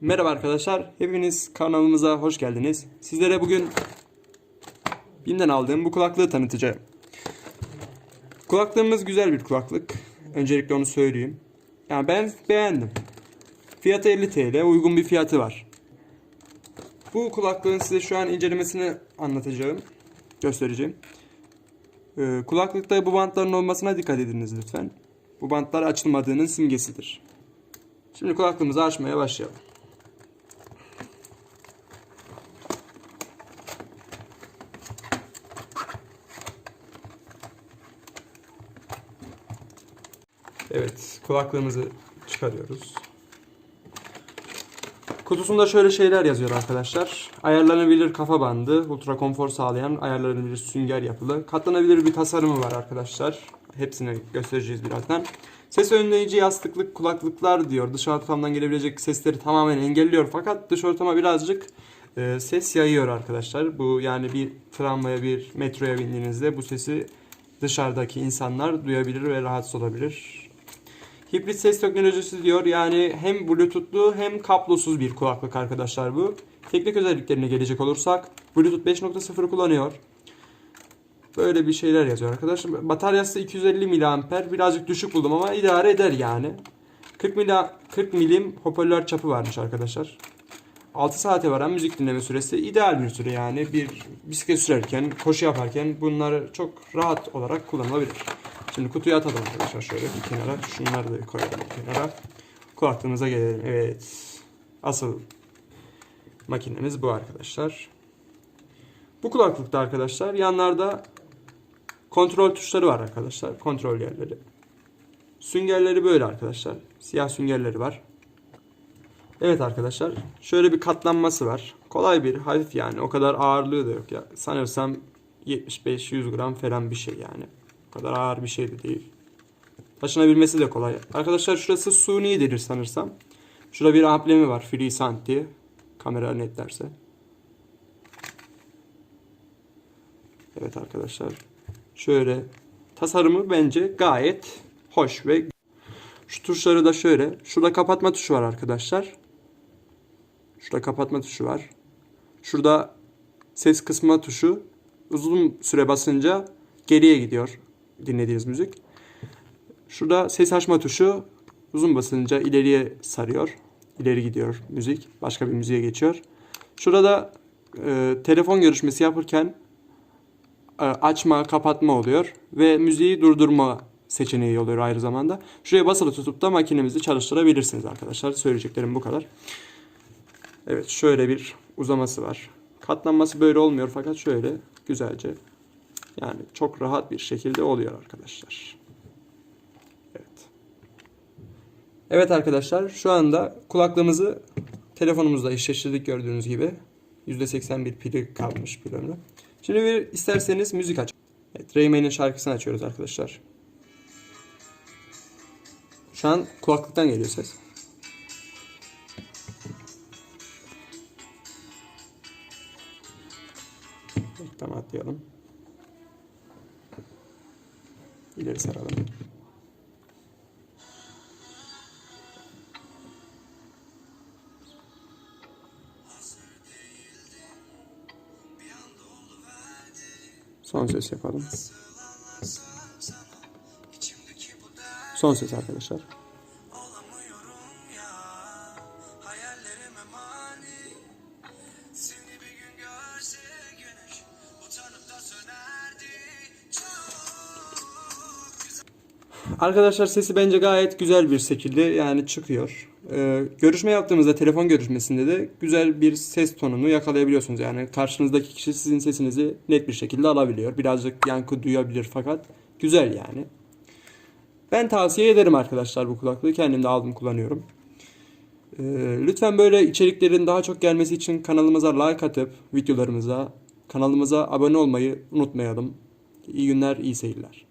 Merhaba arkadaşlar, hepiniz kanalımıza hoş geldiniz. Sizlere bugün BİM'den aldığım bu kulaklığı tanıtacağım. Kulaklığımız güzel bir kulaklık. Öncelikle onu söyleyeyim. Yani ben beğendim. Fiyatı 50 TL, uygun bir fiyatı var. Bu kulaklığın size şu an incelemesini anlatacağım, göstereceğim. Kulaklıkta bu bantların olmasına dikkat ediniz lütfen. Bu bantlar açılmadığının simgesidir. Şimdi kulaklığımızı açmaya başlayalım. Evet, kulaklığımızı çıkarıyoruz. Kutusunda şöyle şeyler yazıyor arkadaşlar. Ayarlanabilir kafa bandı, ultra konfor sağlayan ayarlanabilir sünger yapılı. Katlanabilir bir tasarımı var arkadaşlar. Hepsini göstereceğiz birazdan. Ses önleyici yastıklık kulaklıklar diyor. Dış ortamdan gelebilecek sesleri tamamen engelliyor. Fakat dış ortama birazcık ses yayıyor arkadaşlar. Bu yani bir tramvaya, bir metroya bindiğinizde bu sesi dışarıdaki insanlar duyabilir ve rahatsız olabilir. Hibrit ses teknolojisi diyor. Yani hem bluetoothlu hem kablosuz bir kulaklık arkadaşlar bu. Teknik özelliklerine gelecek olursak Bluetooth 5.0 kullanıyor. Böyle bir şeyler yazıyor arkadaşlar. Bataryası 250 mAh. Birazcık düşük buldum ama idare eder yani. 40 milim hoparlör çapı varmış arkadaşlar. 6 saate varan müzik dinleme süresi ideal bir süre yani. Bir bisiklet sürerken, koşu yaparken bunları çok rahat olarak kullanılabilir. Şimdi kutuyu atalım arkadaşlar şöyle bir kenara. Şunları da koyalım bir kenara. Kulaklığımıza gelelim. Evet. Asıl makinemiz bu arkadaşlar. Bu kulaklıkta arkadaşlar yanlarda kontrol tuşları var arkadaşlar. Kontrol yerleri. Süngerleri böyle arkadaşlar. Siyah süngerleri var. Evet arkadaşlar. Şöyle bir katlanması var. Kolay bir, hafif yani. O kadar ağırlığı da yok ya. Sanırsam 75-100 gram falan bir şey yani. O kadar ağır bir şey de değil. Taşınabilmesi de kolay. Arkadaşlar şurası suni denir sanırsam. Şurada bir amblemi var. FreeSound diye. Kamera netlerse. Evet arkadaşlar. Şöyle. Tasarımı bence gayet hoş ve şu tuşları da şöyle. Şurada kapatma tuşu var arkadaşlar. Şurada kapatma tuşu var. Şurada ses kısma tuşu. Uzun süre basınca geriye gidiyor dinlediğiniz müzik. Şurada ses açma tuşu. Uzun basınca ileriye sarıyor. İleri gidiyor müzik. Başka bir müziğe geçiyor. Şurada telefon görüşmesi yapırken açma, kapatma oluyor. Ve müziği durdurma seçeneği oluyor aynı zamanda. Şuraya basılı tutup da makinemizi çalıştırabilirsiniz arkadaşlar. Söyleyeceklerim bu kadar. Evet, şöyle bir uzaması var. Katlanması böyle olmuyor fakat şöyle güzelce yani çok rahat bir şekilde oluyor arkadaşlar. Evet. Evet arkadaşlar, şu anda kulaklığımızı telefonumuzla eşleştirdik gördüğünüz gibi. %81 pili kalmış pil ömrü. Şimdi bir isterseniz müzik aç. Evet, Rayman'in şarkısını açıyoruz arkadaşlar. Şu an kulaklıktan geliyor ses. Tamam, atlayalım. İleri saralım. Son ses yapalım. Son ses arkadaşlar. Arkadaşlar sesi bence gayet güzel bir şekilde yani çıkıyor. Görüşme yaptığımızda telefon görüşmesinde de güzel bir ses tonunu yakalayabiliyorsunuz. Yani karşınızdaki kişi sizin sesinizi net bir şekilde alabiliyor. Birazcık yankı duyabilir fakat güzel yani. Ben tavsiye ederim arkadaşlar bu kulaklığı. Kendim de aldım, kullanıyorum. Lütfen böyle içeriklerin daha çok gelmesi için kanalımıza like atıp kanalımıza abone olmayı unutmayalım. İyi günler, iyi seyirler.